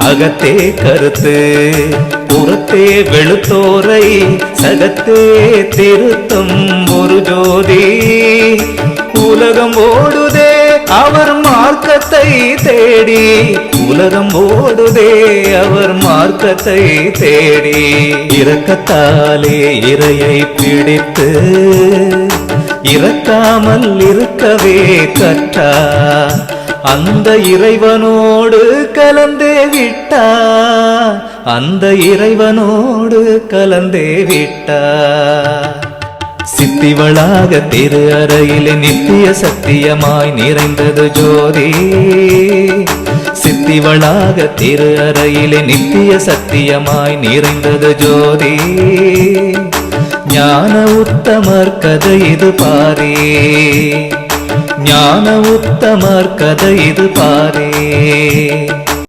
அகத்தே கருத்து புறத்தே வெளுத்தோரை சகத்தே திருத்தும் ஒரு ஜோதி உலகம் ஓடுதே அவர் மார்க்கத்தை தேடி உலகம் ஓடுதே அவர் மார்க்கத்தை தேடி இரக்கத்தாலே இறையை பிடித்து இறக்காமல் இருக்கவே கற்றா அந்த இறைவனோடு கலந்தே விட்டா அந்த இறைவனோடு கலந்தே விட்டா சித்திவளாக திரு அறையிலே நித்திய சத்தியமாய் நிறைந்தது ஜோதி சித்திவளாக திரு அறையிலே நித்திய சத்தியமாய் நிறைந்தது ஜோதி ஞான உத்தமர் கதை இது பாரே ஞான உத்தமர் கதை இது பாரே